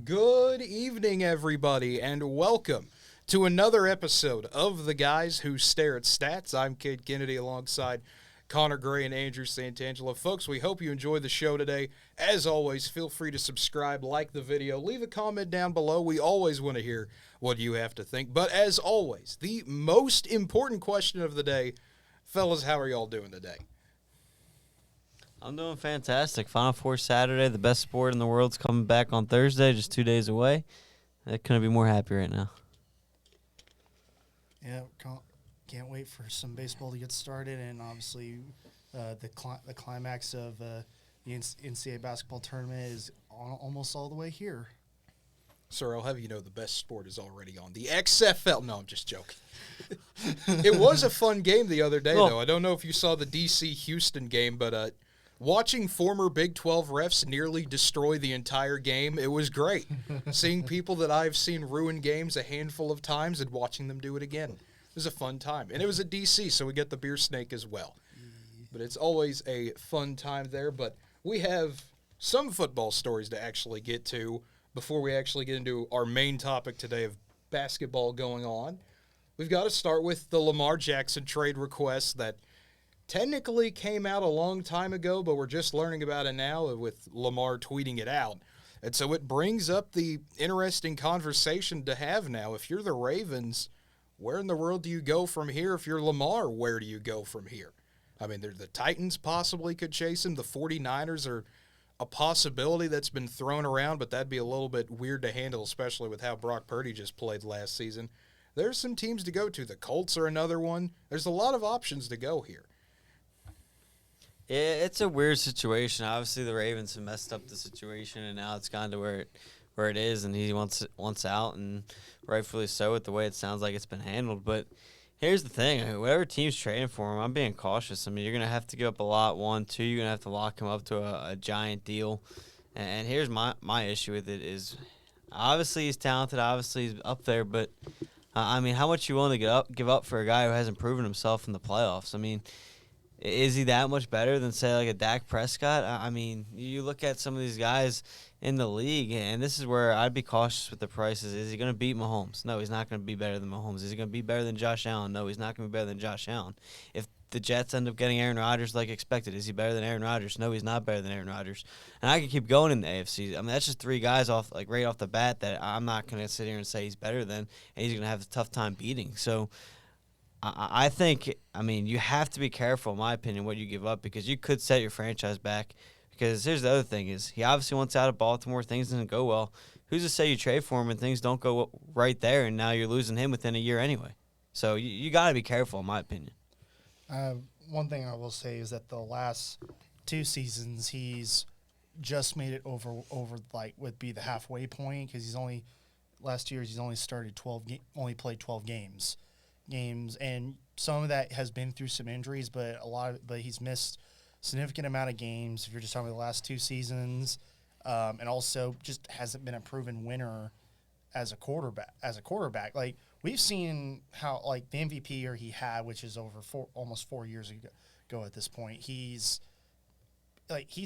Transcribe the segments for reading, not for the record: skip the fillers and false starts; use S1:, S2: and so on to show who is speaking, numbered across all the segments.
S1: Good evening, everybody, and welcome to another episode of The Guys Who Stare at Stats. I'm Cade Kennedy alongside Connor Gray and Andrew Santangelo. Folks, we hope you enjoy the show today. As always, feel free to subscribe, like the video, leave a comment down below. We always want to hear what you have to think. But as always, the most important question of the day, fellas, how are y'all doing today?
S2: I'm doing fantastic. Final Four Saturday, the best sport in the world's coming back on Thursday, just 2 days away. I couldn't be more happy right now.
S3: Yeah, can't wait for some baseball to get started, and obviously the climax of the NCAA basketball tournament is almost all the way here.
S1: Sir, I'll have you know the best sport is already on. The XFL. No, I'm just joking. It was a fun game the other day, though. I don't know if you saw the DC-Houston game, but watching former Big 12 refs nearly destroy the entire game, it was great. Seeing people that I've seen ruin games a handful of times and watching them do it again. It was a fun time. And it was at DC, so we get the beer snake as well. But it's always a fun time there. But we have some football stories to actually get to before we actually get into our main topic today of basketball going on. We've got to start with the Lamar Jackson trade request that technically came out a long time ago, but we're just learning about it now with Lamar tweeting it out. And so it brings up the interesting conversation to have now. If you're the Ravens, where in the world do you go from here? If you're Lamar, where do you go from here? I mean, the Titans possibly could chase him. The 49ers are a possibility that's been thrown around, but that'd be a little bit weird to handle, especially with how Brock Purdy just played last season. There's some teams to go to. The Colts are another one. There's a lot of options to go here.
S2: It's a weird situation. Obviously, the Ravens have messed up the situation, and now it's gone to where it is, and he wants out, and rightfully so with the way it sounds like it's been handled. But here's the thing. Whatever team's trading for him, I'm being cautious. I mean, you're going to have to give up a lot, one. Two, you're going to have to lock him up to a giant deal. And here's my issue with it is obviously he's talented. Obviously he's up there. But, I mean, how much you willing to give up for a guy who hasn't proven himself in the playoffs? I mean, is he that much better than, say, like a Dak Prescott? I mean, you look at some of these guys in the league, and this is where I'd be cautious with the prices. Is he going to beat Mahomes? No, he's not going to be better than Mahomes. Is he going to be better than Josh Allen? No, he's not going to be better than Josh Allen. If the Jets end up getting Aaron Rodgers like expected, is he better than Aaron Rodgers? No, he's not better than Aaron Rodgers. And I can keep going in the AFC. I mean, that's just three guys right off the bat that I'm not going to sit here and say he's better than, and he's going to have a tough time beating. So I think, I mean, you have to be careful, in my opinion, what you give up because you could set your franchise back. Because here's the other thing is he obviously wants out of Baltimore. Things didn't go well. Who's to say you trade for him and things don't go right there, and now you're losing him within a year anyway? So you got to be careful, in my opinion.
S3: One thing I will say is that the last two seasons he's just made it over like would be the halfway point because last year he's only played 12 games, and some of that has been through some injuries, but he's missed significant amount of games if you're just talking about the last two seasons, and also just hasn't been a proven winner as a quarterback. Like we've seen how like the MVP year he had, which is over almost 4 years ago at this point, he's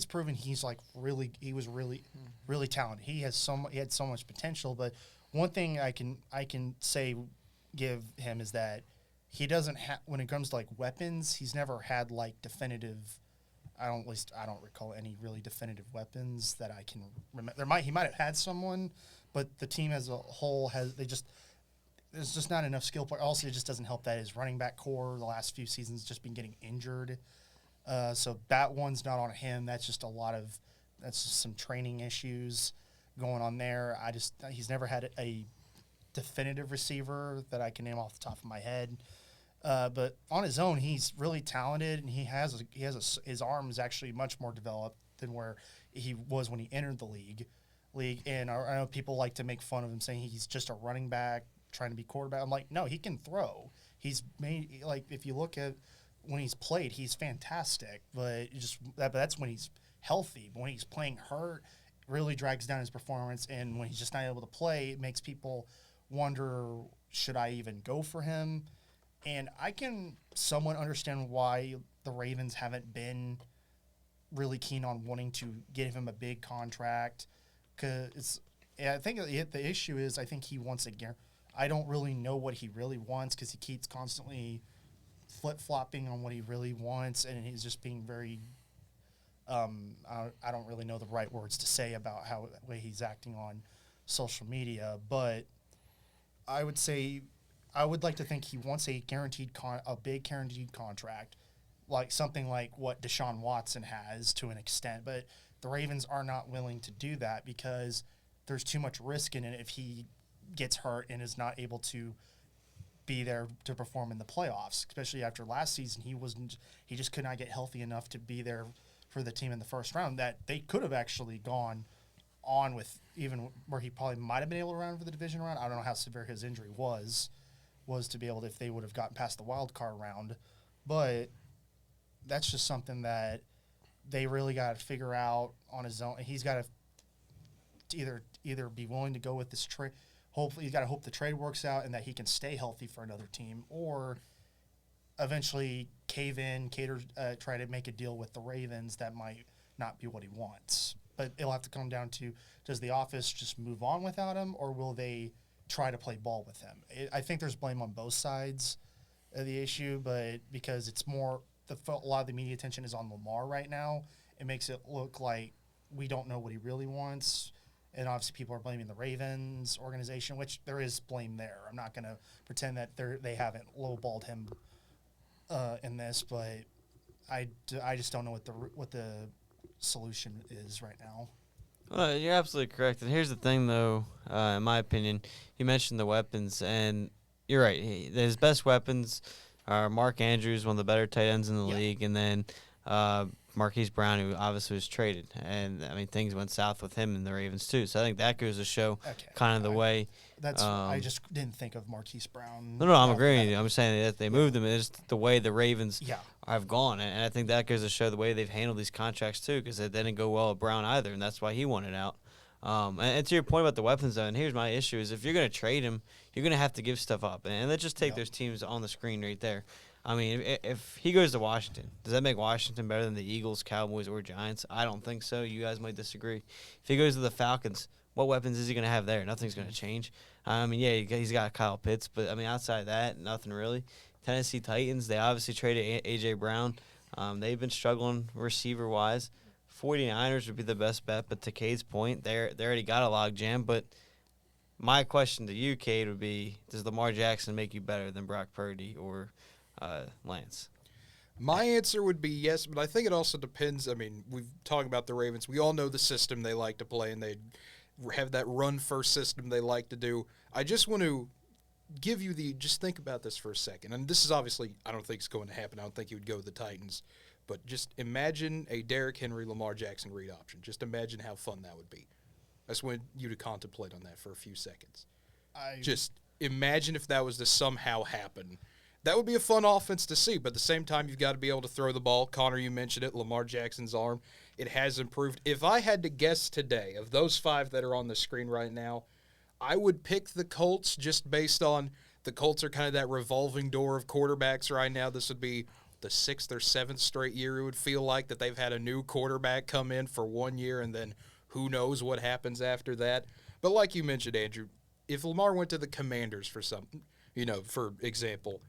S3: proven he was really talented. He had so much potential, but one thing I can say give him is that he doesn't have, when it comes to like weapons, he's never had like definitive. I don't recall any really definitive weapons that I can remember. He might have had someone, but the team as a whole there's just not enough skill player. Also, it just doesn't help that his running back core the last few seasons just been getting injured. So that one's not on him. That's just some training issues going on there. He's never had a definitive receiver that I can name off the top of my head. But on his own, he's really talented, and his arm is actually much more developed than where he was when he entered the league. And I know people like to make fun of him, saying he's just a running back trying to be quarterback. I'm like, no, he can throw. He's made like if you look at when he's played, he's fantastic. But that's when he's healthy. But when he's playing hurt, it really drags down his performance. And when he's just not able to play, it makes people wonder, should I even go for him? And I can somewhat understand why the Ravens haven't been really keen on wanting to give him a big contract, because I think the issue is I think he wants I don't really know what he really wants because he keeps constantly flip-flopping on what he really wants, and he's just being very I don't really know the right words to say about how the way he's acting on social media, but I would say I would like to think he wants a big guaranteed contract, like something like what Deshaun Watson has to an extent, but the Ravens are not willing to do that because there's too much risk in it if he gets hurt and is not able to be there to perform in the playoffs, especially after last season. He just could not get healthy enough to be there for the team in the first round that they could have actually gone on with, even where he probably might have been able to run for the division round. I don't know how severe his injury was to be able to, if they would have gotten past the wild card round, but that's just something that they really got to figure out on his own. He's got to either be willing to go with this trade. Hopefully, he's got to hope the trade works out and that he can stay healthy for another team, or eventually cave in, try to make a deal with the Ravens that might not be what he wants. But it'll have to come down to, does the office just move on without him, or will they try to play ball with him? I think there's blame on both sides of the issue, but because it's more, a lot of the media attention is on Lamar right now, it makes it look like we don't know what he really wants. And obviously people are blaming the Ravens organization, which there is blame there. I'm not going to pretend that they haven't lowballed him in this, but I just don't know what the solution is right now.
S2: Well, you're absolutely correct. And here's the thing, though, in my opinion, you mentioned the weapons, and you're right. His best weapons are Mark Andrews, one of the better tight ends in the league, and then Marquise Brown, who obviously was traded. And, I mean, things went south with him and the Ravens, too. So I think that goes to show kind of the way.
S3: I just didn't think of Marquise Brown.
S2: No, I'm agreeing with you. I'm saying that they moved him. It's the way the Ravens have gone. And I think that goes to show the way they've handled these contracts, too, because it didn't go well with Brown either, and that's why he wanted out. And to your point about the weapons, though, and here's my issue, is if you're going to trade him, you're going to have to give stuff up. And let's just take those teams on the screen right there. I mean, if he goes to Washington, does that make Washington better than the Eagles, Cowboys, or Giants? I don't think so. You guys might disagree. If he goes to the Falcons, what weapons is he going to have there? Nothing's going to change. I mean, yeah, he's got Kyle Pitts, but, I mean, outside of that, nothing really. Tennessee Titans, they obviously traded A.J. Brown. They've been struggling receiver-wise. 49ers would be the best bet, but to Cade's point, they already got a log jam. But my question to you, Cade, would be, does Lamar Jackson make you better than Brock Purdy or Lance?
S1: My answer would be yes, but I think it also depends. I mean, we've talked about the Ravens. We all know the system they like to play, and they have that run-first system they like to do. I just want to give you just think about this for a second. And this is obviously, I don't think it's going to happen. I don't think he would go to the Titans. But just imagine a Derrick Henry, Lamar Jackson read option. Just imagine how fun that would be. I just want you to contemplate on that for a few seconds. Just imagine if that was to somehow happen. That would be a fun offense to see, but at the same time, you've got to be able to throw the ball. Connor, you mentioned it, Lamar Jackson's arm. It has improved. If I had to guess today, of those 5 that are on the screen right now, I would pick the Colts just based on the Colts are kind of that revolving door of quarterbacks right now. This would be the 6th or 7th straight year, it would feel like, that they've had a new quarterback come in for 1 year, and then who knows what happens after that. But like you mentioned, Andrew, if Lamar went to the Commanders for something, for example,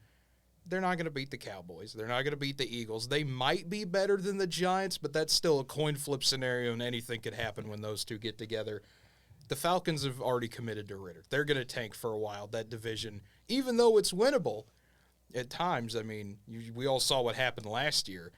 S1: they're not going to beat the Cowboys. They're not going to beat the Eagles. They might be better than the Giants, but that's still a coin flip scenario, and anything could happen when those two get together. The Falcons have already committed to Ritter. They're going to tank for a while, that division, even though it's winnable at times. I mean, we all saw what happened last year.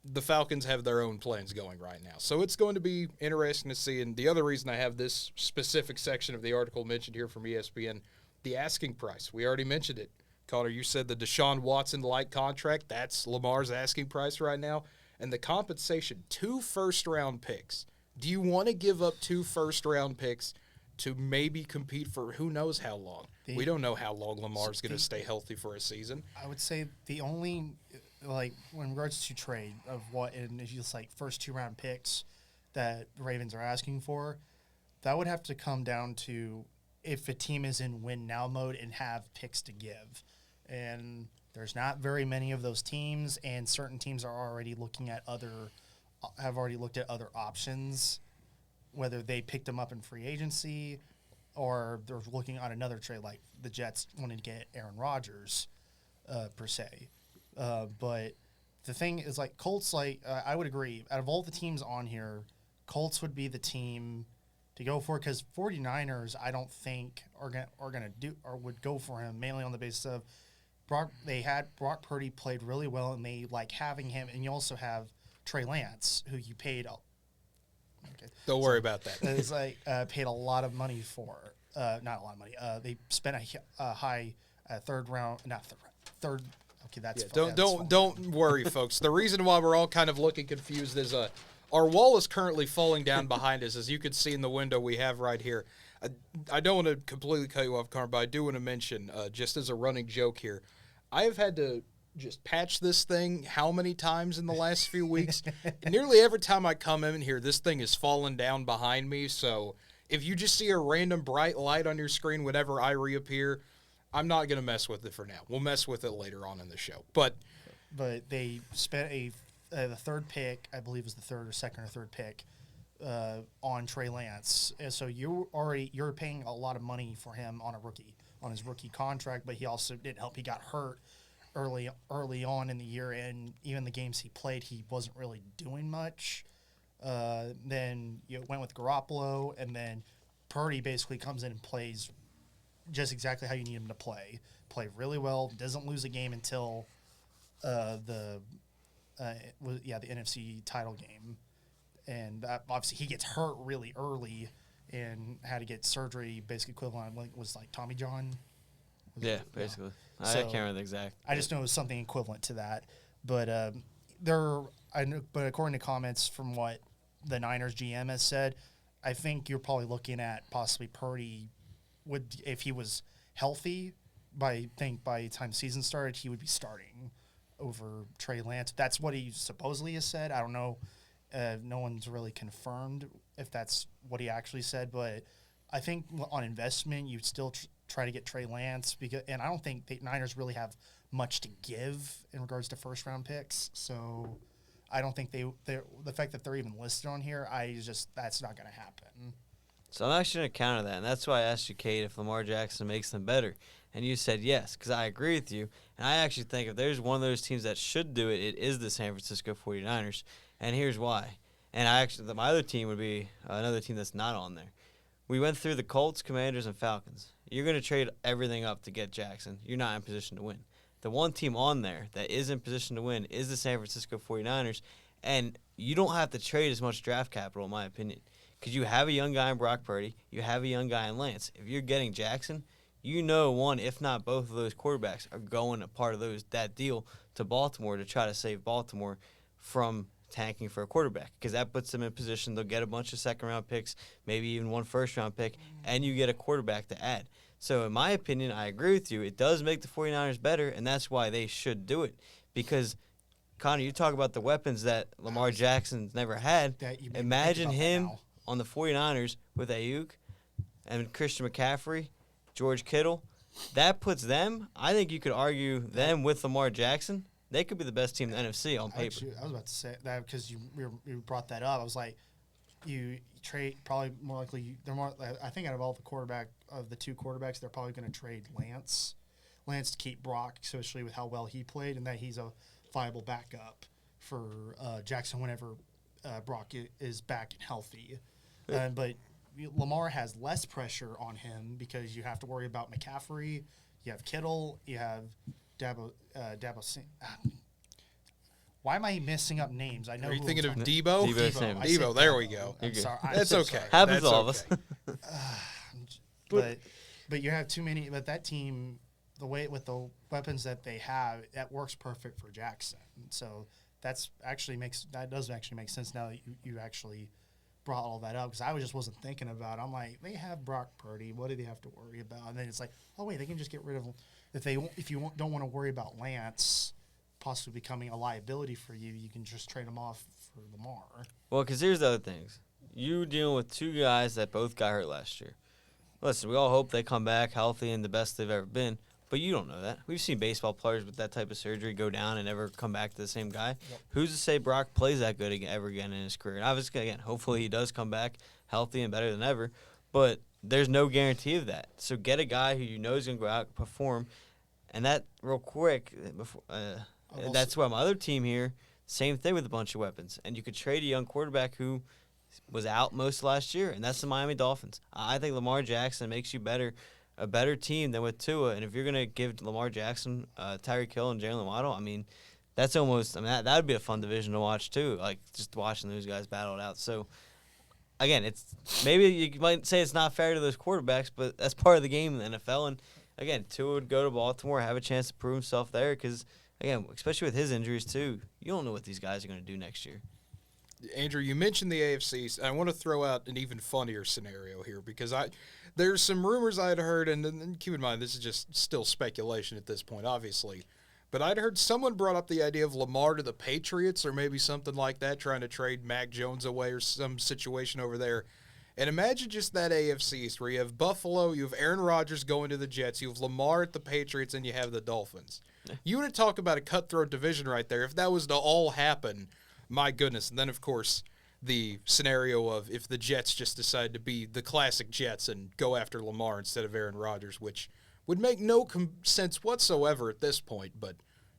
S1: The Falcons have their own plans going right now. So it's going to be interesting to see. And the other reason I have this specific section of the article mentioned here from ESPN, the asking price. We already mentioned it. Connor, you said the Deshaun Watson-like contract. That's Lamar's asking price right now. And the compensation, 2 first-round picks. Do you want to give up 2 first-round picks to maybe compete for who knows how long? We don't know how long Lamar's going to stay healthy for a season.
S3: I would say the only, like, in regards to trade of what, and it's just like first 2-round picks that the Ravens are asking for, that would have to come down to if a team is in win-now mode and have picks to give. And there's not very many of those teams, and certain teams are already looking at have already looked at other options whether they picked him up in free agency or they're looking at another trade, like the Jets wanted to get Aaron Rodgers, per se. But the thing is, like, Colts, like, I would agree. Out of all the teams on here, Colts would be the team to go for, because 49ers, I don't think are gonna do or would go for him, mainly on the basis of Brock Purdy played really well, and they like having him, and you also have Trey Lance, who you paid. Okay.
S1: Don't worry about that.
S3: It's like paid a lot of money for. Not a lot of money. They spent a high third round, not third. Okay, that's
S1: don't worry, folks. The reason why we're all kind of looking confused is our wall is currently falling down behind us, as you can see in the window we have right here. I don't want to completely cut you off, Carm, but I do want to mention, just as a running joke here, I have had to just patch this thing how many times in the last few weeks? Nearly every time I come in here, this thing is falling down behind me. So if you just see a random bright light on your screen whenever I reappear, I'm not going to mess with it for now. We'll mess with it later on in the show. But
S3: they spent the third pick, I believe, was the second or third pick on Trey Lance. And so you're paying a lot of money for him on his rookie contract, but he also didn't help. He got hurt early on in the year, and even the games he played, he wasn't really doing much. Then you went with Garoppolo, and then Purdy basically comes in and plays just exactly how you need him to play. Play really well, doesn't lose a game until the NFC title game. And obviously he gets hurt really early and had to get surgery, basic equivalent was like Tommy John.
S2: Basically. I can't remember the exact.
S3: I just know it was something equivalent to that. But but according to comments from what the Niners GM has said, I think you're probably looking at possibly Purdy if he was healthy, by the time season started, he would be starting over Trey Lance. That's what he supposedly has said. I don't know. No one's really confirmed if that's what he actually said, but I think on investment, you'd still try to get Trey Lance, and I don't think the Niners really have much to give in regards to first-round picks. So I don't think the fact that they're even listed on here, that's not going to happen.
S2: So I'm actually going to counter that, and that's why I asked you, Cade, if Lamar Jackson makes them better. And you said yes, because I agree with you. And I actually think if there's one of those teams that should do it, it is the San Francisco 49ers. And here's why. And my other team would be another team that's not on there. We went through the Colts, Commanders, and Falcons. You're going to trade everything up to get Jackson. You're not in position to win. The one team on there that is in position to win is the San Francisco 49ers. And you don't have to trade as much draft capital, in my opinion, because you have a young guy in Brock Purdy. You have a young guy in Lance. If you're getting Jackson, you know one, if not both of those quarterbacks are going a part of that deal to Baltimore to try to save Baltimore from tanking for a quarterback, because that puts them in position. They'll get a bunch of second-round picks, maybe even one first-round pick, and you get a quarterback to add. So in my opinion, I agree with you. It does make the 49ers better, and that's why they should do it. Because, Connor, you talk about the weapons that Lamar Jackson's never had. Imagine him on the 49ers with Ayuk and Christian McCaffrey, George Kittle. That puts them, I think you could argue them with Lamar Jackson. They could be the best team in the NFC on paper.
S3: Actually, I was about to say that because you brought that up. I was like, you trade probably more likely. They're more. I think out of all the two quarterbacks, they're probably going to trade Lance to keep Brock, especially with how well he played, and that he's a viable backup for Jackson whenever Brock is back and healthy. But Lamar has less pressure on him because you have to worry about McCaffrey. You have Kittle. You have Dabo. Why am I messing up names? I know.
S1: Are you thinking of Debo? Debo. There we go.
S3: I'm sorry.
S1: That's okay.
S2: Happens to all of us.
S3: But you have too many. But that team, with the weapons that they have, that works perfect for Jackson. So that does actually make sense now that you actually brought all that up, because I just wasn't thinking about it. I'm like, they have Brock Purdy. What do they have to worry about? And then it's like, oh wait, they can just get rid of him. If you don't want to worry about Lance possibly becoming a liability for you, you can just trade him off for Lamar.
S2: Well, because here's the other things. You dealing with two guys that both got hurt last year. Listen, we all hope they come back healthy and the best they've ever been. But you don't know that. We've seen baseball players with that type of surgery go down and never come back to the same guy.
S3: Yep.
S2: Who's to say Brock plays that good ever again in his career? And obviously, again, hopefully he does come back healthy and better than ever. But there's no guarantee of that. So get a guy who you know is going to go out and perform. And that, real quick, that's why my other team here, same thing with a bunch of weapons. And you could trade a young quarterback who was out most of last year, and that's the Miami Dolphins. I think Lamar Jackson makes you a better team than with Tua. And if you're going to give Lamar Jackson, Tyreek Hill, and Jalen Waddle, I mean, that's almost – I mean, that would be a fun division to watch too, like just watching those guys battle it out. So, again, it's maybe you might say it's not fair to those quarterbacks, but that's part of the game in the NFL. And, again, Tua would go to Baltimore, have a chance to prove himself there because, again, especially with his injuries too, you don't know what these guys are going to do next year.
S1: Andrew, you mentioned the AFC. I want to throw out an even funnier scenario here because there's some rumors I had heard, and keep in mind this is just still speculation at this point, obviously. But I'd heard someone brought up the idea of Lamar to the Patriots or maybe something like that, trying to trade Mac Jones away or some situation over there. And imagine just that AFC East where you have Buffalo, you have Aaron Rodgers going to the Jets, you have Lamar at the Patriots, and you have the Dolphins. You want to talk about a cutthroat division right there. If that was to all happen, my goodness. And then, of course, the scenario of if the Jets just decide to be the classic Jets and go after Lamar instead of Aaron Rodgers, which would make no sense whatsoever at this point, but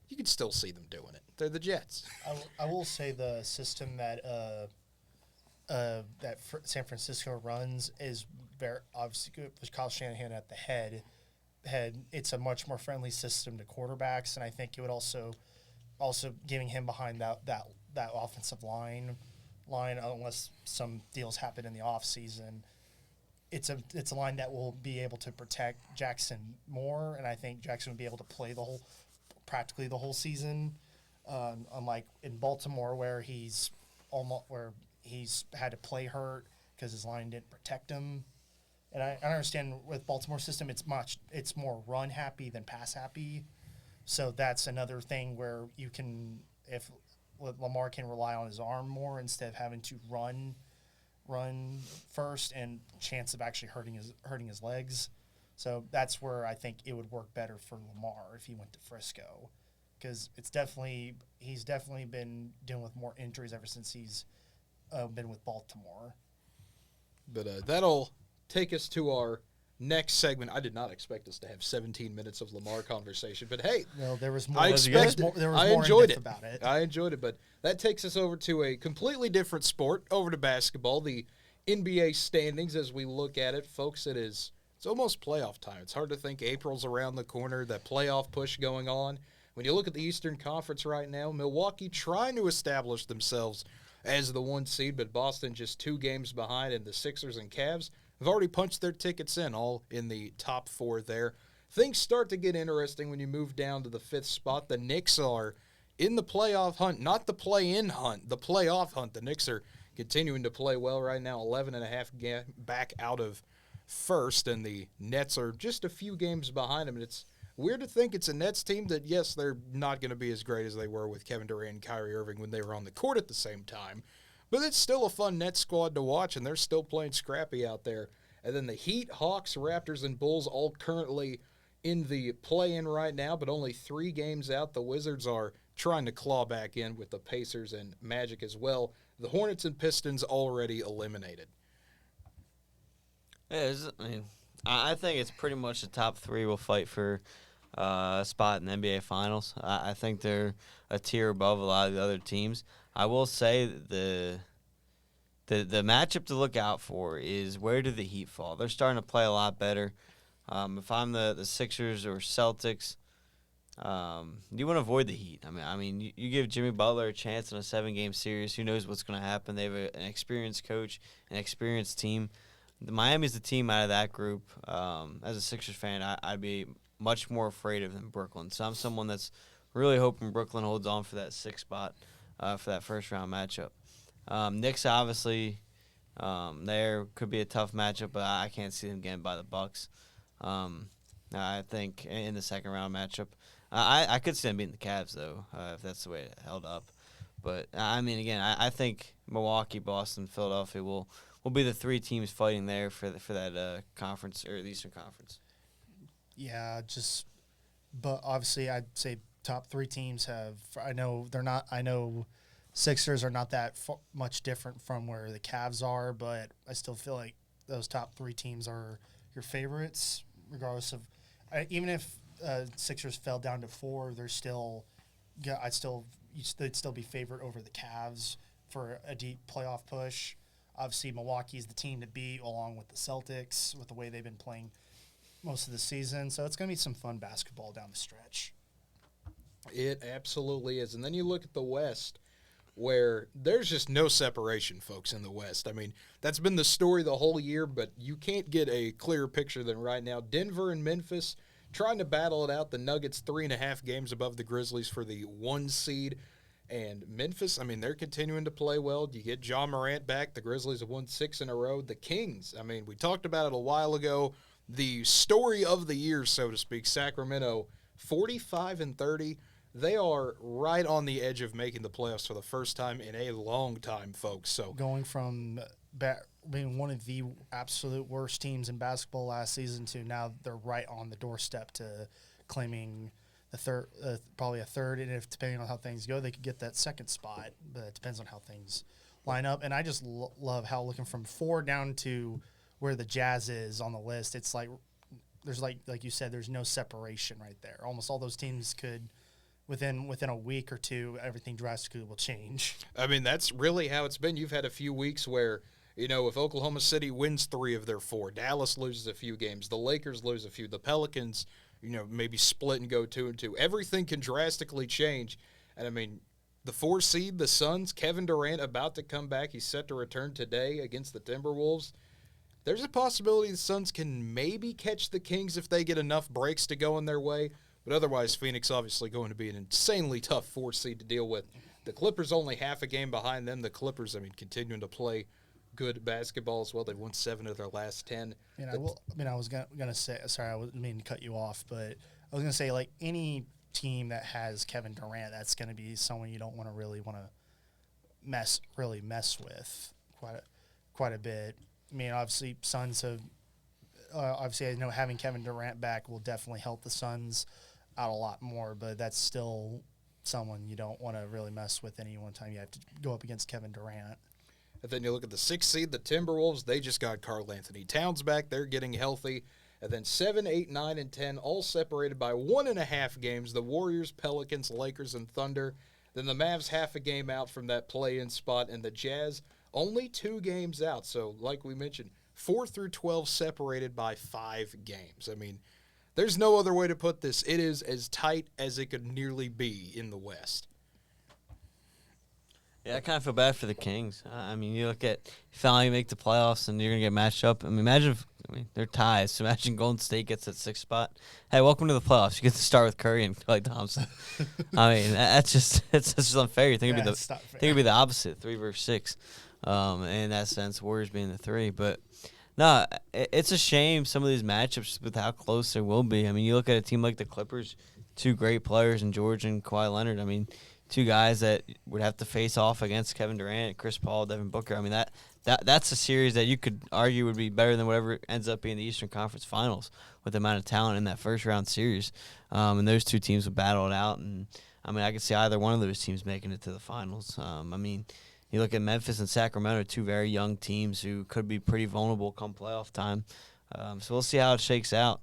S1: you could still see them doing it. They're the Jets.
S3: I will say the system that San Francisco runs is very obviously good with Kyle Shanahan at the head. It's a much more friendly system to quarterbacks, and I think it would also giving him behind that offensive line unless some deals happen in the offseason. It's a line that will be able to protect Jackson more, and I think Jackson would be able to play practically the whole season. Unlike in Baltimore where he's had to play hurt because his line didn't protect him. And I understand with Baltimore's system, it's more run happy than pass happy. So that's another thing where if Lamar can rely on his arm more instead of having to run first and chance of actually hurting his legs. So that's where I think it would work better for Lamar if he went to Frisco, because he's definitely been dealing with more injuries ever since he's been with Baltimore.
S1: But that'll take us to our next segment. I did not expect us to have 17 minutes of Lamar conversation, but hey,
S3: no, there was more.
S1: I enjoyed it.
S3: About it.
S1: I enjoyed it, but that takes us over to a completely different sport, over to basketball, the NBA standings as we look at it. Folks, it's almost playoff time. It's hard to think April's around the corner, that playoff push going on. When you look at the Eastern Conference right now, Milwaukee trying to establish themselves as the 1 seed, but Boston just 2 games behind, and the Sixers and Cavs have already punched their tickets in, all in the top 4 there. Things start to get interesting when you move down to the 5th spot. The Knicks are in the playoff hunt, not the play-in hunt, the playoff hunt. The Knicks are continuing to play well right now, 11.5 back out of first, and the Nets are just a few games behind them. And it's weird to think it's a Nets team that, yes, they're not going to be as great as they were with Kevin Durant and Kyrie Irving when they were on the court at the same time. But it's still a fun Nets squad to watch, and they're still playing scrappy out there. And then the Heat, Hawks, Raptors, and Bulls all currently in the play-in right now, but only 3 games out. The Wizards are trying to claw back in with the Pacers and Magic as well. The Hornets and Pistons already eliminated.
S2: Yeah, I think it's pretty much the top 3 will fight for a spot in the NBA Finals. I think they're a tier above a lot of the other teams. I will say the matchup to look out for is where do the Heat fall? They're starting to play a lot better. If I'm the Sixers or Celtics, you want to avoid the Heat. I mean, you give Jimmy Butler a chance in a 7-game series. Who knows what's going to happen? They have an experienced coach, an experienced team. Miami's the team out of that group. As a Sixers fan, I'd be much more afraid of than Brooklyn. So I'm someone that's really hoping Brooklyn holds on for that 6th spot for that first-round matchup. Knicks, obviously, there could be a tough matchup, but I can't see them getting by the Bucks. I think in the second-round matchup. I could see them beating the Cavs, though, if that's the way it held up. But, I mean, again, I think Milwaukee, Boston, Philadelphia will be the 3 teams fighting there for that conference or the Eastern Conference.
S3: Yeah, just but obviously I'd say top 3 teams have. I know they're not. I know Sixers are not that much different from where the Cavs are, but I still feel like those top 3 teams are your favorites, regardless of. Even if Sixers fell down to 4, they're still. They'd still be favored over the Cavs for a deep playoff push. Obviously, Milwaukee's the team to beat, along with the Celtics, with the way they've been playing most of the season. So it's going to be some fun basketball down the stretch.
S1: It absolutely is. And then you look at the West, where there's just no separation, folks, in the West. I mean, that's been the story the whole year, but you can't get a clearer picture than right now. Denver and Memphis trying to battle it out. The Nuggets 3.5 games above the Grizzlies for the 1 seed. And Memphis, I mean, they're continuing to play well. You get Ja Morant back. The Grizzlies have won 6 in a row. The Kings, I mean, we talked about it a while ago. The story of the year, so to speak, Sacramento, 45-30. They are right on the edge of making the playoffs for the first time in a long time, folks. So
S3: going from being one of the absolute worst teams in basketball last season to now they're right on the doorstep to claiming the third, probably a third, and if depending on how things go, they could get that second spot. But it depends on how things line up. And I just love how looking from 4 down to where the Jazz is on the list. It's like there's like you said, there's no separation right there. Almost all those teams could. Within a week or 2, everything drastically will change.
S1: I mean, that's really how it's been. You've had a few weeks where, you know, if Oklahoma City wins 3 of their 4, Dallas loses a few games, the Lakers lose a few, the Pelicans, you know, maybe split and go 2-2. Everything can drastically change. And, I mean, the 4 seed, the Suns, Kevin Durant about to come back. He's set to return today against the Timberwolves. There's a possibility the Suns can maybe catch the Kings if they get enough breaks to go in their way. But otherwise, Phoenix obviously going to be an insanely tough 4 seed to deal with. The Clippers only half a game behind them. The Clippers, I mean, continuing to play good basketball as well. They've won 7 of their last 10.
S3: And I was gonna say, sorry, I didn't mean to cut you off, but I was gonna say, like, any team that has Kevin Durant, that's gonna be someone you don't really want to mess with quite a bit. I mean, obviously, Suns have. Obviously, I know having Kevin Durant back will definitely help the Suns out a lot more, but that's still someone you don't want to really mess with any one time you have to go up against Kevin Durant.
S1: And then you look at the 6th seed, the Timberwolves. They just got Karl Anthony Towns back. They're getting healthy. And then 7, 8, 9, and 10, all separated by 1.5 games. The Warriors, Pelicans, Lakers, and Thunder. Then the Mavs half a game out from that play-in spot. And the Jazz only 2 games out. So, like we mentioned, 4 through 12 separated by 5 games. I mean, there's no other way to put this. It is as tight as it could nearly be in the West.
S2: Yeah, I kind of feel bad for the Kings. I mean, you look at finally make the playoffs and you're going to get matched up. I mean, they're ties. So imagine Golden State gets that 6th spot. Hey, welcome to the playoffs. You get to start with Curry and Klay Thompson. I mean, it's just unfair. You think it'd be the opposite, 3 versus 6. In that sense, Warriors being the 3. But no, it's a shame some of these matchups with how close they will be. I mean, you look at a team like the Clippers, 2 great players in George and Kawhi Leonard. I mean, 2 guys that would have to face off against Kevin Durant, Chris Paul, Devin Booker. I mean, that's a series that you could argue would be better than whatever ends up being the Eastern Conference Finals with the amount of talent in that first-round series. And those 2 teams would battle it out. And, I mean, I could see either one of those teams making it to the finals. I mean, you look at Memphis and Sacramento, 2 very young teams who could be pretty vulnerable come playoff time. So we'll see how it shakes out.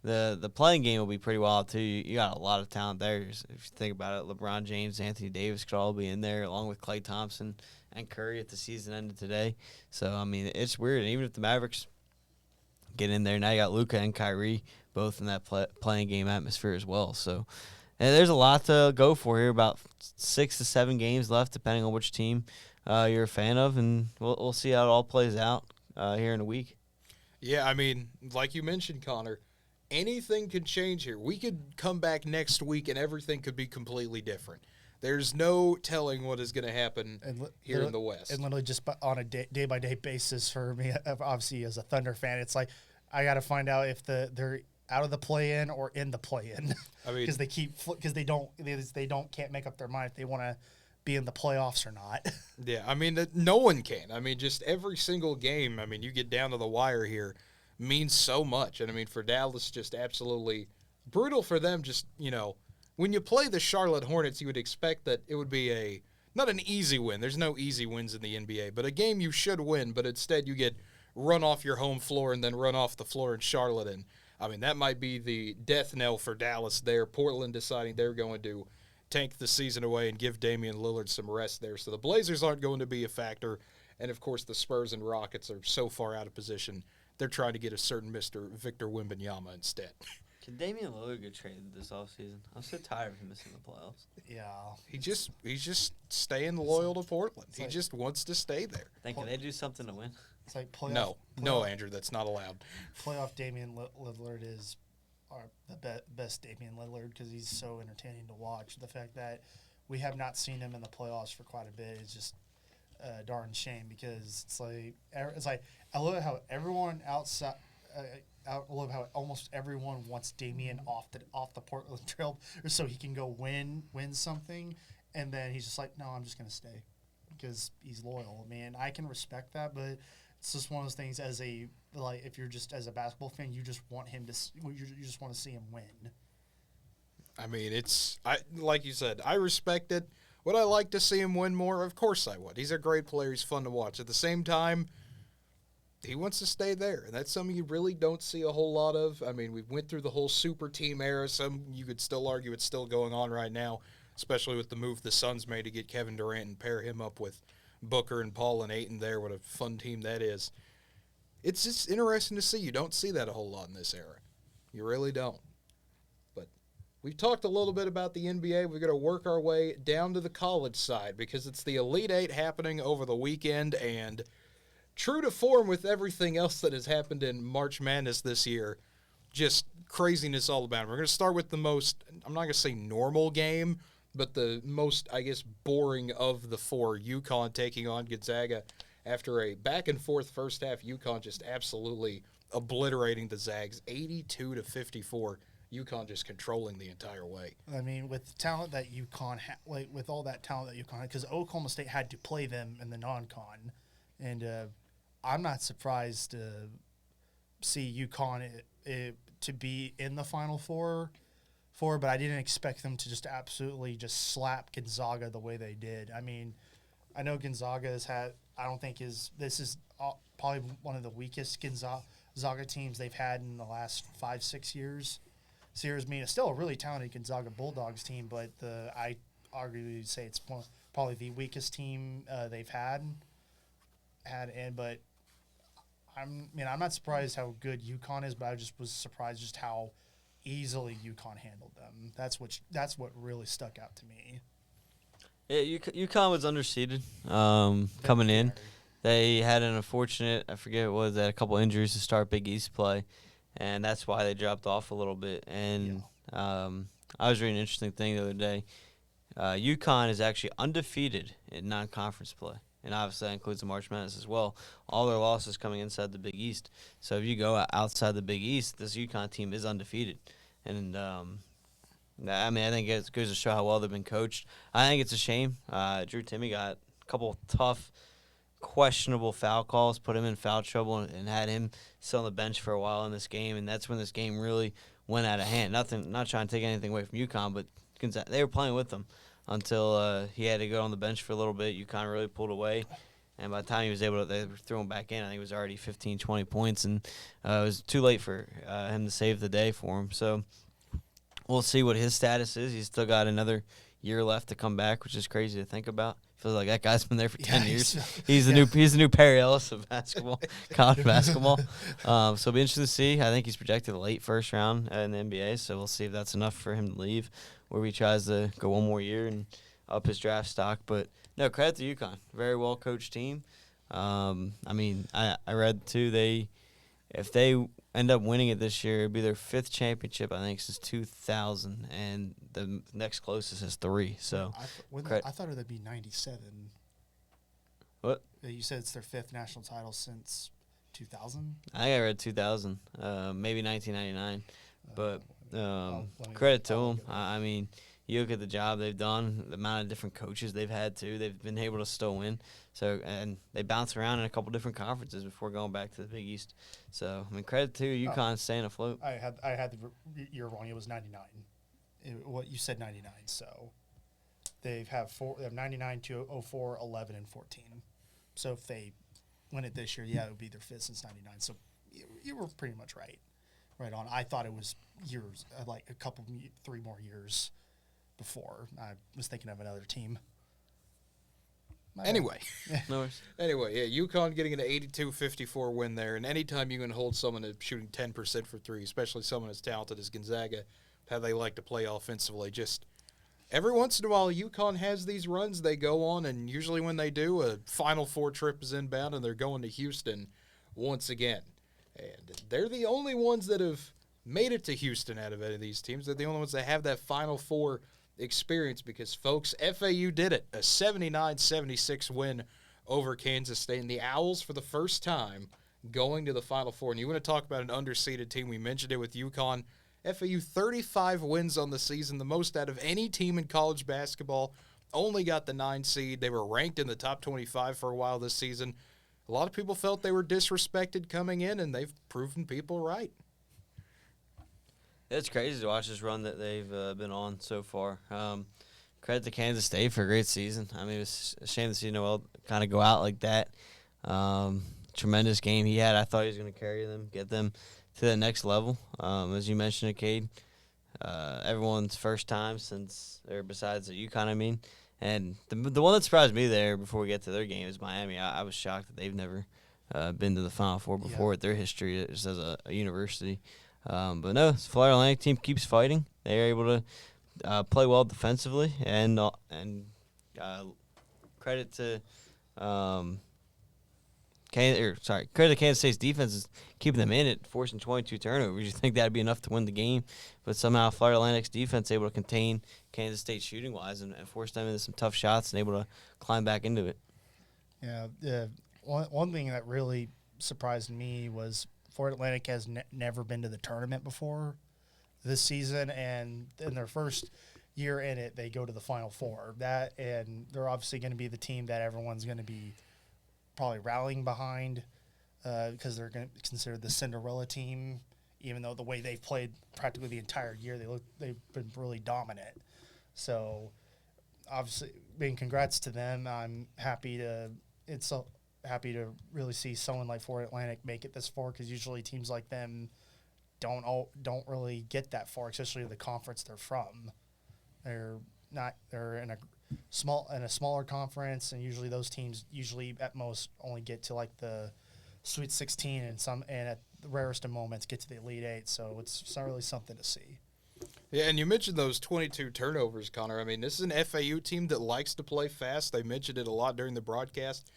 S2: The playing game will be pretty wild, too. You got a lot of talent there. If you think about it, LeBron James, Anthony Davis could all be in there, along with Klay Thompson and Curry if the season ended today. So, I mean, it's weird. And even if the Mavericks get in there, now you got Luka and Kyrie both in that playing game atmosphere as well. So, and there's a lot to go for here, about 6 to 7 games left, depending on which team you're a fan of, and we'll see how it all plays out here in a week.
S1: Yeah, I mean, like you mentioned, Connor, anything could change here. We could come back next week and everything could be completely different. There's no telling what is going to happen here in the West.
S3: And literally just on a day-by-day basis for me, obviously as a Thunder fan, it's like I got to find out if they're out of the play-in or in the play-in. I mean, because they can't make up their mind if they want to be in the playoffs or not.
S1: Yeah, I mean, no one can. I mean, just every single game, I mean, you get down to the wire here, means so much. And, I mean, for Dallas, just absolutely brutal for them. Just, when you play the Charlotte Hornets, you would expect that it would be not an easy win. There's no easy wins in the NBA, but a game you should win, but instead you get run off your home floor and then run off the floor in Charlotte. And, that might be the death knell for Dallas there. Portland deciding they're going to tank the season away and give Damian Lillard some rest there. So the Blazers aren't going to be a factor. And, of course, the Spurs and Rockets are so far out of position, they're trying to get a certain Mr. Victor Wembanyama instead.
S2: Can Damian Lillard get traded this offseason? I'm so tired of him missing the playoffs.
S3: Yeah.
S1: He's just staying loyal to Portland. He just wants to stay there.
S2: Can they do something to win?
S3: It's like playoff.
S1: No, Andrew, that's not allowed.
S3: Playoff Damian Lillard is the best Damian Lillard because he's so entertaining to watch. The fact that we have not seen him in the playoffs for quite a bit is just a darn shame because it's like I love how everyone outside. I love how almost everyone wants Damian off the Portland Trail so he can go win something, and then he's just like, no, I'm just gonna stay because he's loyal. Man, I can respect that, but it's just one of those things. If you're just as a basketball fan, you just want him to. You just want to see him win.
S1: Like you said, I respect it. Would I like to see him win more? Of course I would. He's a great player. He's fun to watch. At the same time, he wants to stay there, and that's something you really don't see a whole lot of. We went through the whole super team era. You could still argue it's still going on right now, especially with the move the Suns made to get Kevin Durant and pair him up with Booker and Paul and Ayton there. What a fun team that is. It's just interesting to see. You don't see that a whole lot in this era. You really don't. But we've talked a little bit about the NBA. We're going to work our way down to the college side because it's the Elite Eight happening over the weekend, and true to form with everything else that has happened in March Madness this year, just craziness all about it. We're going to start with the most, I'm not going to say normal game, but the most, boring of the four. UConn taking on Gonzaga after a back-and-forth first half. UConn just absolutely obliterating the Zags, 82-54. UConn just controlling the entire way.
S3: With talent that UConn with all that talent that UConn had, because Oklahoma State had to play them in the non-con, and I'm not surprised to see UConn to be in the Final Four, but I didn't expect them to just absolutely just slap Gonzaga the way they did. I know Gonzaga has had. I don't think this is probably one of the weakest Gonzaga teams they've had in the last 5-6 years. It's still a really talented Gonzaga Bulldogs team, but I arguably say it's probably the weakest team they've had. But I'm not surprised how good UConn is, but I just was surprised just how easily UConn handled them. That's what really stuck out to me.
S2: Yeah, UConn was underseeded coming in. They had an unfortunate, I forget what was that, a couple injuries to start Big East play, and that's why they dropped off a little bit. And I was reading an interesting thing the other day. UConn is actually undefeated in non-conference play. And obviously that includes the March Madness as well. All their losses coming inside the Big East. So if you go outside the Big East, this UConn team is undefeated. And, I think it goes to show how well they've been coached. I think it's a shame. Drew Timme got a couple tough, questionable foul calls, put him in foul trouble, and had him sit on the bench for a while in this game. And that's when this game really went out of hand. Not trying to take anything away from UConn, but they were playing with them until he had to go on the bench for a little bit. UConn really pulled away, and by the time he was able to, they threw him back in. I think it was already 15, 20 points, and it was too late for him to save the day for him. So we'll see what his status is. He's still got another year left to come back, which is crazy to think about. Feels like that guy's been there for 10 years. He's the new Perry Ellis of basketball, college basketball. So it'll be interesting to see. I think he's projected a late first round in the NBA, so we'll see if that's enough for him to leave, or he tries to go one more year and up his draft stock. But no, credit to UConn. Very well coached team. I read too if they end up winning it this year, it'd be their 5th championship, I think, since 2000, and the next closest is 3. So
S3: I thought it would be 97.
S2: What?
S3: You said it's their 5th national title since 2000?
S2: I think I read 2000, maybe 1999. But credit to him. you look at the job they've done, the amount of different coaches they've had too. They've been able to still win. So and they bounce around in a couple different conferences before going back to the Big East. So I mean, credit to UConn staying afloat.
S3: I had the year wrong. It was 99. What you said 99. So they have 99, 04, 11, and 14. So if they win it this year, it would be their fifth since 99. So you were pretty much right on. I thought it was years, like a couple, 3 more years before. I was thinking of another team.
S1: Anyway,
S2: No worries.
S1: UConn getting an 82-54 win there, and anytime you can hold someone to shooting 10% for three, especially someone as talented as Gonzaga, how they like to play offensively, just every once in a while UConn has these runs they go on, and usually when they do, a Final Four trip is inbound, and they're going to Houston once again. And they're the only ones that have made it to Houston out of any of these teams. They're the only ones that have that Final Four experience because, folks, FAU did it. A 79-76 win over Kansas State. And the Owls, for the first time, going to the Final Four. And you want to talk about an underseeded team. We mentioned it with UConn. FAU, 35 wins on the season, the most out of any team in college basketball. Only got the 9 seed. They were ranked in the top 25 for a while this season. A lot of people felt they were disrespected coming in, and they've proven people right.
S2: It's crazy to watch this run that they've been on so far. Credit to Kansas State for a great season. I mean, it's a shame to see Noel kind of go out like that. Tremendous game he had. I thought he was going to carry them, get them to the next level. As you mentioned, Cade, everyone's first time since, or besides the UConn, I mean. And the one that surprised me there before we get to their game is Miami. I was shocked that they've never been to the Final Four before with their history just as a university. But no, this Florida Atlantic team keeps fighting. They're able to play well defensively, and credit to credit to Kansas State's defense is keeping them in it, forcing 22 turnovers. You think that'd be enough to win the game, but somehow Florida Atlantic's defense able to contain Kansas State shooting wise and force them into some tough shots and able to climb back into it.
S3: Yeah, one thing that really surprised me was Florida Atlantic has never been to the tournament before this season, and in their first year in it, they go to the Final Four. And they're obviously going to be the team that everyone's going to be probably rallying behind because they're going to consider the Cinderella team, even though the way they've played practically the entire year, they've been really dominant. So, obviously, congrats to them. I'm happy to really see someone like Florida Atlantic make it this far because usually teams like them don't really get that far, especially the conference they're from. They're in a smaller conference, and usually those teams at most only get to like the Sweet 16 and at the rarest of moments get to the Elite Eight. So it's not really something to see.
S1: Yeah, and you mentioned those 22 turnovers, Connor. I mean, this is an FAU team that likes to play fast. They mentioned it a lot during the broadcast.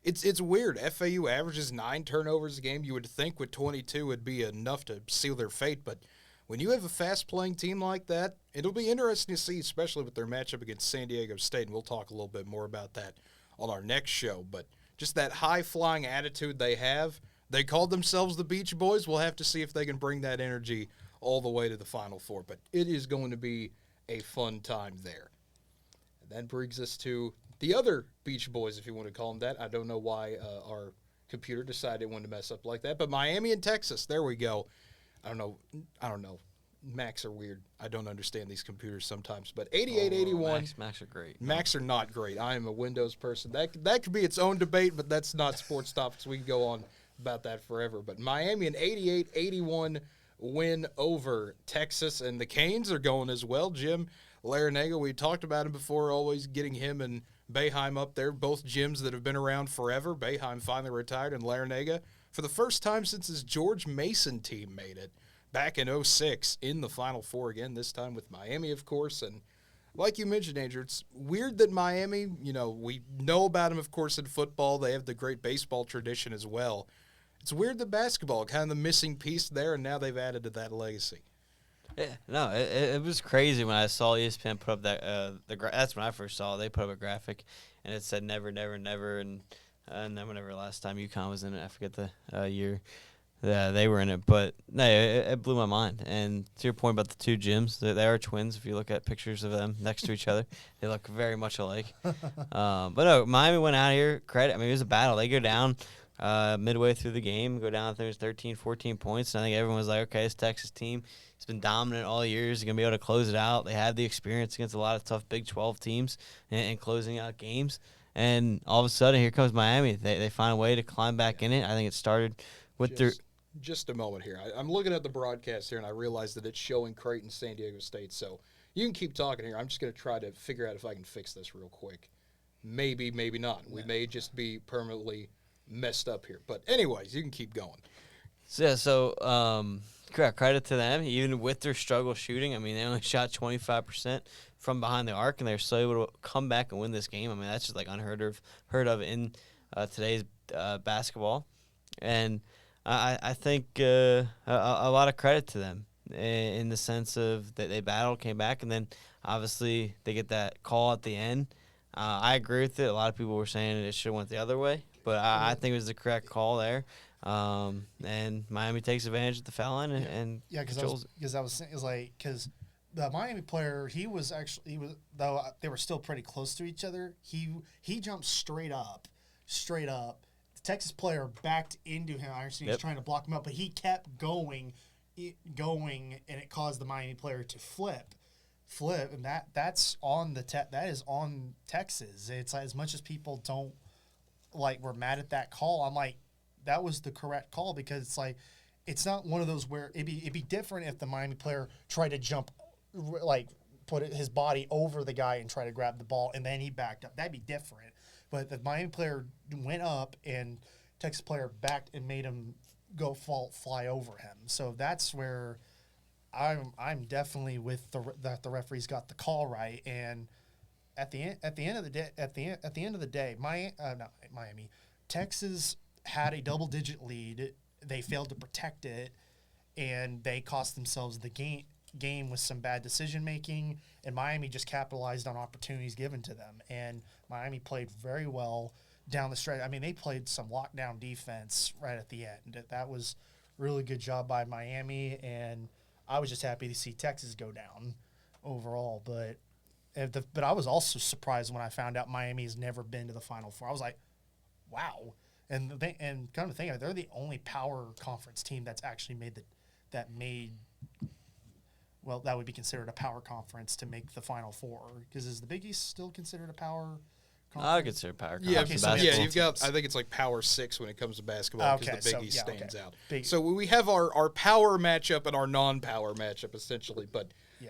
S1: It's weird. FAU averages 9 turnovers a game. You would think with 22 would be enough to seal their fate, but when you have a fast-playing team like that, it'll be interesting to see, especially with their matchup against San Diego State, and we'll talk a little bit more about that on our next show. But just that high-flying attitude they have, they called themselves the Beach Boys. We'll have to see if they can bring that energy all the way to the Final Four, but it is going to be a fun time there. And that brings us to the other Beach Boys, if you want to call them that. I don't know why our computer decided it wanted to mess up like that, but Miami and Texas, there we go. I don't know. Macs are weird. I don't understand these computers sometimes. But 88-81.
S2: Macs are great.
S1: Macs are not great. I am a Windows person. That could be its own debate, but that's not sports topics. We can go on about that forever. But Miami, an 88-81 win over Texas. And the Canes are going as well. Jim Larinaga, we talked about him before, always getting him and Boeheim up there. Both gyms that have been around forever. Boeheim finally retired, and Larinaga, for the first time since his George Mason team made it back in 2006 in the Final Four again, this time with Miami, of course. And like you mentioned, Andrew, it's weird that Miami, we know about them, of course, in football. They have the great baseball tradition as well. It's weird that basketball, kind of the missing piece there, and now they've added to that legacy.
S2: Yeah, no, it was crazy when I saw ESPN put up that that's when I first saw it. They put up a graphic, and it said never, never, never, and then whenever last time UConn was in it, I forget the year. Yeah, they were in it, but no, it blew my mind. And to your point about the two gyms, they are twins. If you look at pictures of them next to each other, they look very much alike. But no, Miami went out here. Credit. I mean, it was a battle. They go down midway through the game, go down. I think it was 13, 14 points. And I think everyone was like, okay, this Texas team, it's been dominant all year. Is going to be able to close it out. They had the experience against a lot of tough Big 12 teams and closing out games. And all of a sudden, here comes Miami. They find a way to climb back in it. I think it started with their –
S1: just a moment here. I'm looking at the broadcast here, and I realize that it's showing Creighton, San Diego State. So you can keep talking here. I'm just going to try to figure out if I can fix this real quick. Maybe, maybe not. We may just be permanently messed up here. But anyways, you can keep going.
S2: So credit to them. Even with their struggle shooting, I mean, they only shot 25% from behind the arc, and they're still able to come back and win this game. I mean, that's just like unheard of in today's basketball. And I think a lot of credit to them in the sense of that they battled, came back, and then obviously they get that call at the end. I agree with it. A lot of people were saying it should have went the other way, but I think it was the correct call there. And Miami takes advantage of the foul line and
S3: because the Miami player though they were still pretty close to each other. He jumped straight up. Texas player backed into him. I understand he was trying to block him up, but he kept going, and it caused the Miami player to flip, and that's on that is on Texas. It's like, as much as people don't were mad at that call, I'm like, that was the correct call, because it's like, it's not one of those where it'd be different if the Miami player tried to jump, put his body over the guy and try to grab the ball, and then he backed up. That'd be different. But the Miami player went up, and Texas player backed and made him fly over him. So that's where I'm definitely with that the referees got the call right. And at the end of the day, Miami, Texas had a double-digit lead. They failed to protect it, and they cost themselves the game with some bad decision making, and Miami just capitalized on opportunities given to them. And Miami played very well down the stretch. I mean, they played some lockdown defense right at the end. That was really good job by Miami, and I was just happy to see Texas go down overall. But I was also surprised when I found out Miami has never been to the Final Four. I was like, wow. And kind of thing, they're the only power conference team that's actually that would be considered a power conference to make the Final Four. Because is the Big East still considered a power conference?
S2: I would consider power conference.
S1: You've got, I think it's like Power 6 when it comes to basketball, because the Big East stands out. So we have our power matchup and our non-power matchup, essentially. But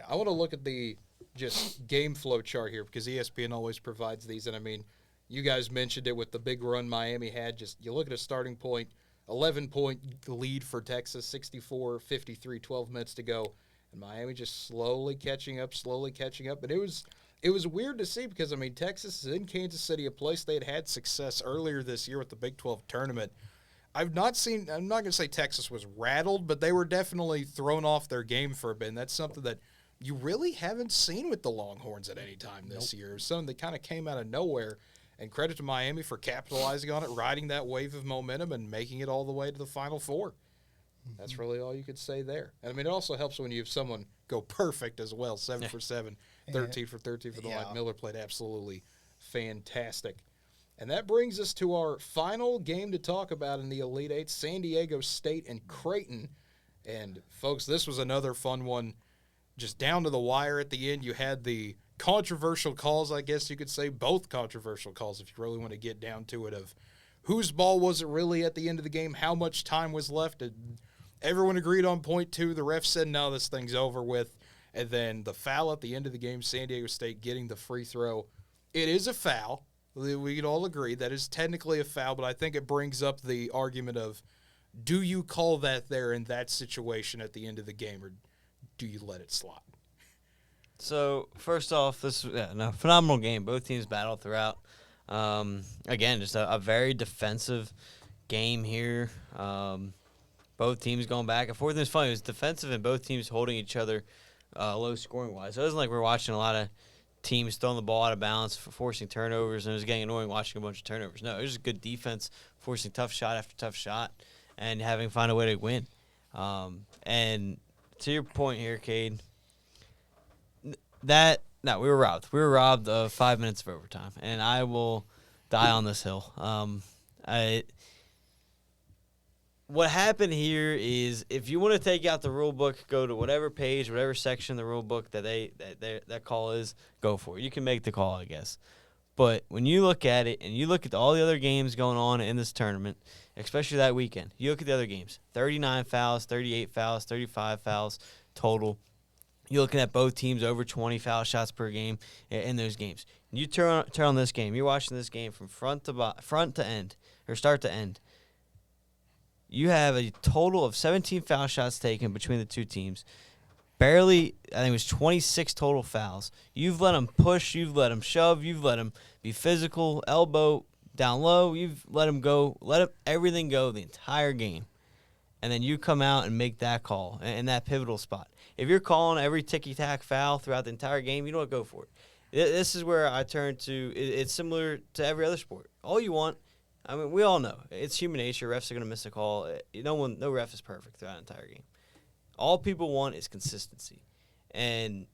S1: I want to look at the just game flow chart here, because ESPN always provides these. And, I mean, you guys mentioned it with the big run Miami had. Just you look at a starting point, 11-point lead for Texas, 64-53, 12 minutes to go. Miami just slowly catching up. But it was weird to see, because, I mean, Texas is in Kansas City, a place they had success earlier this year with the Big 12 tournament. I'm not going to say Texas was rattled, but they were definitely thrown off their game for a bit. And that's something that you really haven't seen with the Longhorns at any time this year. Something that kind of came out of nowhere. And credit to Miami for capitalizing on it, riding that wave of momentum, and making it all the way to the Final Four. That's really all you could say there. And, I mean, it also helps when you have someone go perfect as well, 7 for 7, 13 for 13 for the line. Miller played absolutely fantastic. And that brings us to our final game to talk about in the Elite Eight, San Diego State and Creighton. And, folks, this was another fun one, just down to the wire at the end. You had the controversial calls, I guess you could say, both controversial calls if you really want to get down to it, of whose ball was it really at the end of the game, how much time was left. Everyone agreed on point 2. The ref said, no, this thing's over with. And then the foul at the end of the game, San Diego State getting the free throw. It is a foul. We can all agree that is technically a foul, but I think it brings up the argument of, do you call that there in that situation at the end of the game, or do you let it slide?
S2: So, first off, this was a phenomenal game. Both teams battled throughout. Again, just a very defensive game here. Both teams going back and forth. It's funny. It was defensive and both teams holding each other low scoring-wise. So it wasn't like we're watching a lot of teams throwing the ball out of balance, forcing turnovers, and it was getting annoying watching a bunch of turnovers. No, it was just good defense, forcing tough shot after tough shot. and having find a way to win. And to your point here, Cade, no, we were robbed. We were robbed of 5 minutes of overtime, and I will die on this hill. What happened here is, if you want to take out the rule book, go to whatever page, whatever section of the rule book that call is, go for it. You can make the call, I guess. But when you look at it and you look at all the other games going on in this tournament, especially that weekend, you look at the other games, 39 fouls, 38 fouls, 35 fouls total. You're looking at both teams over 20 foul shots per game in those games. You turn on this game. You're watching this game from front to end, or start to end. You have a total of 17 foul shots taken between the two teams. Barely, I think it was 26 total fouls. You've let them push. You've let them shove. You've let them be physical, elbow down low. You've let them go, everything go the entire game. And then you come out and make that call in that pivotal spot. If you're calling every ticky-tack foul throughout the entire game, you know what? Go for it. This is where I turn to. It's similar to every other sport. All you want, I mean, we all know it's human nature. Refs are going to miss a call. No ref is perfect throughout an entire game. All people want is consistency, and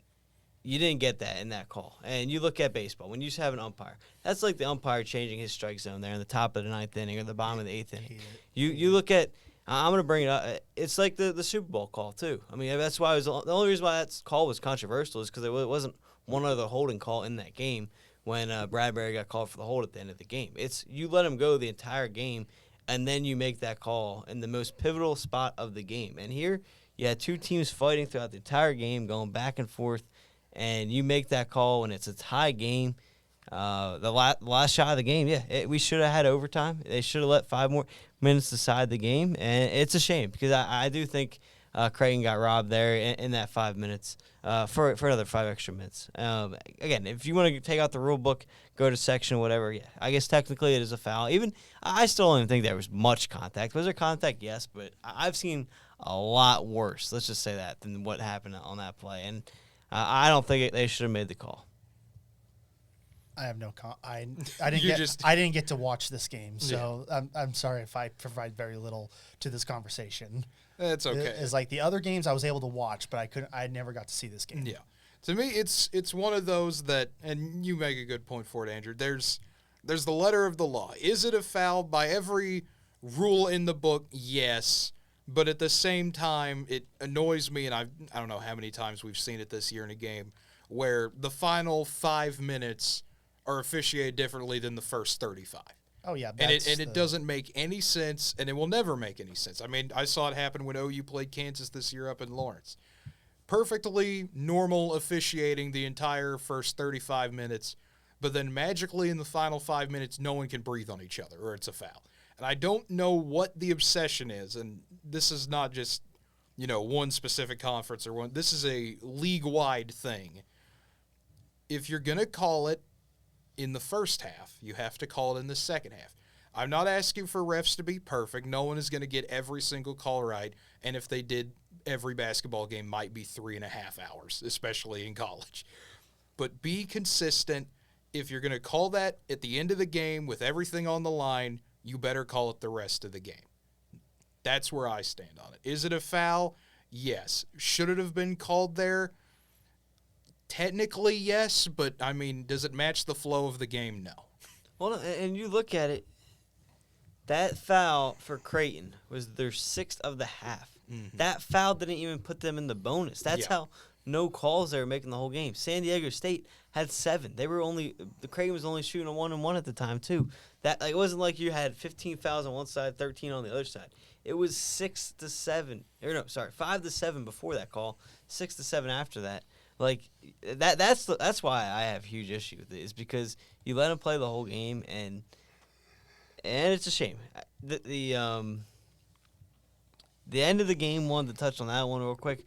S2: you didn't get that in that call. And you look at baseball, when you just have an umpire, that's like the umpire changing his strike zone there in the top of the ninth inning or the bottom of the eighth inning. You look at, I'm going to bring it up, it's like the Super Bowl call too. I mean, that's why the only reason why that call was controversial is because it wasn't one other holding call in that game when Bradbury got called for the hold at the end of the game. It's you let him go the entire game, and then you make that call in the most pivotal spot of the game. And here, you had two teams fighting throughout the entire game, going back and forth, and you make that call when it's a tie game. The last shot of the game, we should have had overtime. They should have let 5 more minutes decide the game, and it's a shame because I do think Creighton got robbed there in that 5 minutes for another 5 extra minutes. Again, if you want to take out the rule book, go to section, whatever, I guess technically it is a foul. Even I still don't even think there was much contact. Was there contact? Yes, but I've seen a lot worse, let's just say that, than what happened on that play. And I don't think they should have made the call.
S3: I have no I didn't get to watch this game, so I'm sorry if I provide very little to this conversation.
S1: That's okay.
S3: It's like the other games I was able to watch, but I never got to see this game.
S1: Yeah. To me, it's one of those that, and you make a good point for it, Andrew. There's the letter of the law. Is it a foul by every rule in the book? Yes. But at the same time, it annoys me, and I don't know how many times we've seen it this year in a game, where the final 5 minutes are officiated differently than the first 35.
S3: Oh, yeah.
S1: And it doesn't make any sense, and it will never make any sense. I mean, I saw it happen when OU played Kansas this year up in Lawrence. Perfectly normal officiating the entire first 35 minutes, but then magically in the final 5 minutes, no one can breathe on each other, or it's a foul. And I don't know what the obsession is, and this is not just, one specific conference or one. This is a league-wide thing. If you're going to call it in the first half, you have to call it in the second half. I'm not asking for refs to be perfect. No one is going to get every single call right, and if they did, every basketball game might be 3.5 hours, especially in college. But be consistent. If you're going to call that at the end of the game with everything on the line, you better call it the rest of the game. That's where I stand on it. Is it a foul? Yes. Should it have been called there? Technically, yes, but, I mean, does it match the flow of the game? No.
S2: Well, and you look at it, that foul for Creighton was their 6th of the half. Mm-hmm. That foul didn't even put them in the bonus. That's how no calls they were making the whole game. San Diego State had 7. The Creighton was only shooting a 1-and-1 at the time too. It wasn't like you had 15 fouls on one side, 13 on the other side. It was 5 to 7 before that call, 6 to 7 after that. That's why I have huge issue with it, is because you let them play the whole game, and it's a shame. The end of the game, wanted to touch on that one real quick.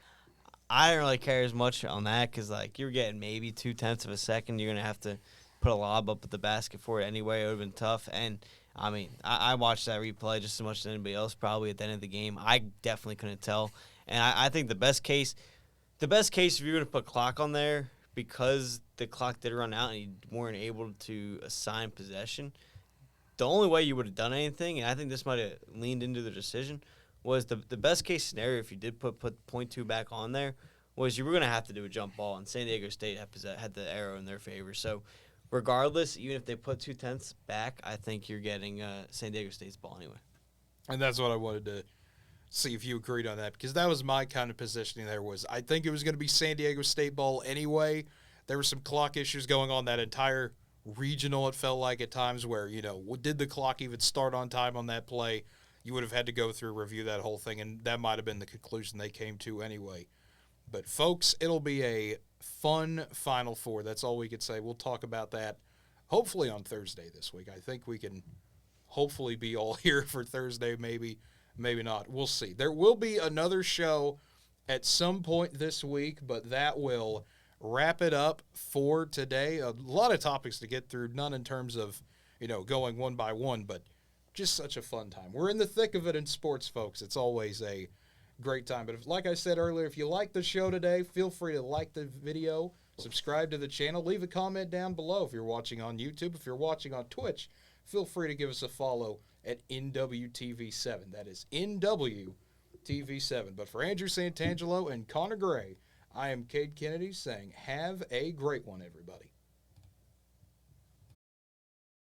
S2: I don't really care as much on that because, you're getting maybe 0.2 of a second. You're going to have to put a lob up at the basket for it anyway. It would have been tough. And, I mean, I watched that replay just as much as anybody else probably at the end of the game. I definitely couldn't tell. And I think the best case if you're going to put clock on there, because the clock did run out and you weren't able to assign possession, the only way you would have done anything, and I think this might have leaned into the decision, was the best case scenario if you did put .2 back on there, was you were going to have to do a jump ball, and San Diego State had the arrow in their favor. So regardless, even if they put 2/10 back, I think you're getting San Diego State's ball anyway.
S1: And that's what I wanted to see if you agreed on that, because that was my kind of positioning there. Was I think it was going to be San Diego State ball anyway. There were some clock issues going on that entire regional, it felt like at times, where, did the clock even start on time on that play? You would have had to go through, review that whole thing, and that might have been the conclusion they came to anyway. But, folks, it'll be a fun Final Four. That's all we could say. We'll talk about that hopefully on Thursday this week. I think we can hopefully be all here for Thursday, maybe not. We'll see. There will be another show at some point this week, but that will wrap it up for today. A lot of topics to get through, none in terms of, going one by one, but just such a fun time. We're in the thick of it in sports, folks. It's always a great time. But like I said earlier, if you like the show today, feel free to like the video, subscribe to the channel, leave a comment down below if you're watching on YouTube. If you're watching on Twitch, feel free to give us a follow at NWTV7. That is NWTV7. But for Andrew Santangelo and Connor Gray, I am Cade Kennedy saying have a great one, everybody.